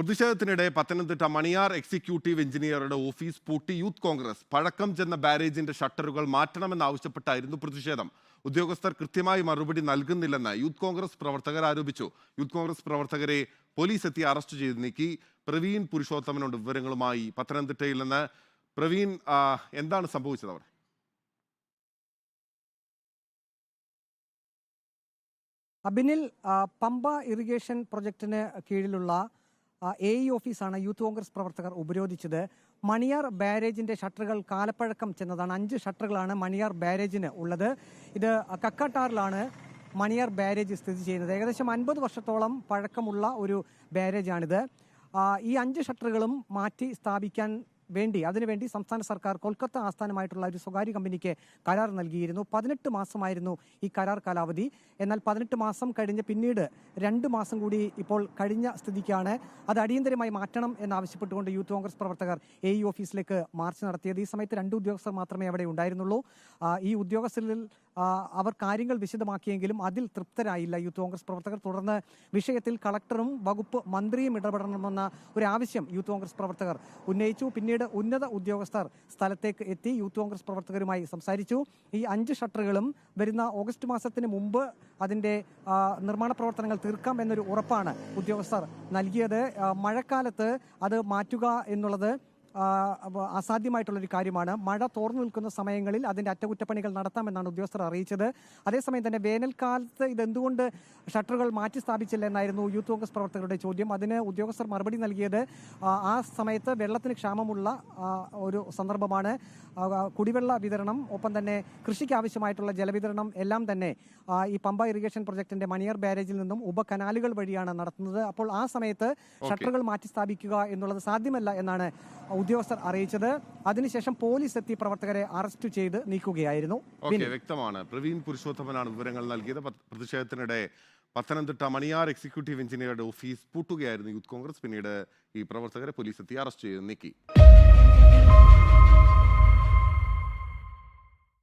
പ്രതിഷേധത്തിനിടെ Pathanamthitta Maniyar executive എഞ്ചിനീയറുടെ office പൂട്ടി youth Congress. പഴക്കം ചെന്ന ബാരേജിന്റെ ഷട്ടറുകൾ മാറ്റണമെന്നാവശ്യപ്പെട്ടായിരുന്നു പ്രതിഷേധം. ഉദ്യോഗസ്ഥർ കൃത്യമായി മറുപടി നൽകുന്നില്ലെന്ന് യൂത്ത് കോൺഗ്രസ് പ്രവർത്തകർ ആരോപിച്ചു. യൂത്ത് കോൺഗ്രസ് പ്രവർത്തകരെ പോലീസ് എത്തി അറസ്റ്റ് ചെയ്ത് നീക്കി. പ്രവീൺ പുരുഷോത്തമനുണ്ട് വിവരങ്ങളുമായി പത്തനംതിട്ടയിൽ നിന്ന്. പ്രവീൺ, എന്താണ് സംഭവിച്ചത് അവിടെ? അബിനിൽ, പമ്പ ഇറിഗേഷൻ പ്രൊജക്ടിന് കീഴിലുള്ള AE ഓഫീസാണ് യൂത്ത് കോൺഗ്രസ് പ്രവർത്തകർ ഉപരോധിച്ചത്. മണിയാർ ബാരേജിന്റെ ഷട്ടറുകൾ കാലപ്പഴക്കം ചെന്നതാണ്. 5 ഷട്ടറുകളാണ് മണിയാർ ബാരേജിന് ഉള്ളത്. ഇത് കക്കാട്ടാറിലാണ് മണിയാർ ബാരേജ് സ്ഥിതി ചെയ്യുന്നത്. ഏകദേശം 50 വർഷത്തോളം പഴക്കമുള്ള ഒരു ബാരേജാണിത്. ഈ 5 ഷട്ടറുകളും മാറ്റി സ്ഥാപിക്കാൻ അതിനുവേണ്ടി സംസ്ഥാന സർക്കാർ കൊൽക്കത്ത ആസ്ഥാനമായിട്ടുള്ള ഒരു സ്വകാര്യ കമ്പനിക്ക് കരാർ നൽകിയിരുന്നു. 18 മാസമായിരുന്നു ഈ കരാർ കാലാവധി. എന്നാൽ 18 മാസം കഴിഞ്ഞ് പിന്നീട് 2 മാസം കൂടി ഇപ്പോൾ കഴിഞ്ഞ സ്ഥിതിക്കാണ് അത് അടിയന്തരമായി മാറ്റണം എന്നാവശ്യപ്പെട്ടുകൊണ്ട് യൂത്ത് കോൺഗ്രസ് പ്രവർത്തകർ AE ഓഫീസിലേക്ക് മാർച്ച് നടത്തിയത്. ഈ സമയത്ത് 2 ഉദ്യോഗസ്ഥർ മാത്രമേ അവിടെ ഉണ്ടായിരുന്നുള്ളൂ. ഈ ഉദ്യോഗസ്ഥരിൽ അവർ കാര്യങ്ങൾ വിശദമാക്കിയെങ്കിലും അതിൽ തൃപ്തരായില്ല യൂത്ത് കോൺഗ്രസ് പ്രവർത്തകർ. തുടർന്ന് വിഷയത്തിൽ കളക്ടറും വകുപ്പ് മന്ത്രിയും ഇടപെടണമെന്ന ഒരു ആവശ്യം യൂത്ത് കോൺഗ്രസ് പ്രവർത്തകർ ഉന്നയിച്ചു. പിന്നീട് ഉന്നത ഉദ്യോഗസ്ഥർ സ്ഥലത്തേക്ക് എത്തി യൂത്ത് കോൺഗ്രസ് പ്രവർത്തകരുമായി സംസാരിച്ചു. ഈ 5 ഷട്ടറുകളും വരുന്ന ഓഗസ്റ്റ് മാസത്തിന് മുമ്പ് അതിൻ്റെ നിർമ്മാണ പ്രവർത്തനങ്ങൾ തീർക്കാം എന്നൊരു ഉറപ്പാണ് ഉദ്യോഗസ്ഥർ നൽകിയത്. മഴക്കാലത്ത് അത് മാറ്റുക എന്നുള്ളത് അസാധ്യമായിട്ടുള്ളൊരു കാര്യമാണ്. മഴ തോർന്നു നിൽക്കുന്ന സമയങ്ങളിൽ അതിൻ്റെ അറ്റകുറ്റപ്പണികൾ നടത്താമെന്നാണ് ഉദ്യോഗസ്ഥർ അറിയിച്ചത്. അതേസമയം തന്നെ വേനൽക്കാലത്ത് ഇതെന്തുകൊണ്ട് ഷട്ടറുകൾ മാറ്റി സ്ഥാപിച്ചില്ല എന്നായിരുന്നു യൂത്ത് കോൺഗ്രസ് പ്രവർത്തകരുടെ ചോദ്യം. അതിന് ഉദ്യോഗസ്ഥർ മറുപടി നൽകിയത് ആ സമയത്ത് വെള്ളത്തിന് ക്ഷാമമുള്ള ഒരു സന്ദർഭമാണ്. കുടിവെള്ള വിതരണം, ഒപ്പം തന്നെ കൃഷിക്ക് ആവശ്യമായിട്ടുള്ള ജലവിതരണം എല്ലാം തന്നെ ഈ പമ്പ ഇറിഗേഷൻ പ്രൊജക്ടിന്റെ മണിയാർ ബാരേജിൽ നിന്നും ഉപകനാലുകൾ വഴിയാണ് നടത്തുന്നത്. അപ്പോൾ ആ സമയത്ത് ഷട്ടറുകൾ മാറ്റി സ്ഥാപിക്കുക എന്നുള്ളത് സാധ്യമല്ല എന്നാണ് ഉദ്യോഗസ്ഥർ അറിയിച്ചത്. അതിനുശേഷം പോലീസ് എത്തി പ്രവർത്തകരെ അറസ്റ്റ് ചെയ്ത് നീക്കുകയായിരുന്നു. വ്യക്തമാണ്. പ്രവീൺ പുരുഷോത്തമനാണ് വിവരങ്ങൾ നൽകിയത്. പ്രതിഷേധത്തിനിടെ പത്തനംതിട്ട മണിയാർ എക്സിക്യൂട്ടീവ് എഞ്ചിനീയറുടെ ഓഫീസ് പൂട്ടുകയായിരുന്നു യൂത്ത് കോൺഗ്രസ്. പിന്നീട് ഈ പ്രവർത്തകരെ പോലീസ് എത്തി അറസ്റ്റ് ചെയ്ത് നീക്കി.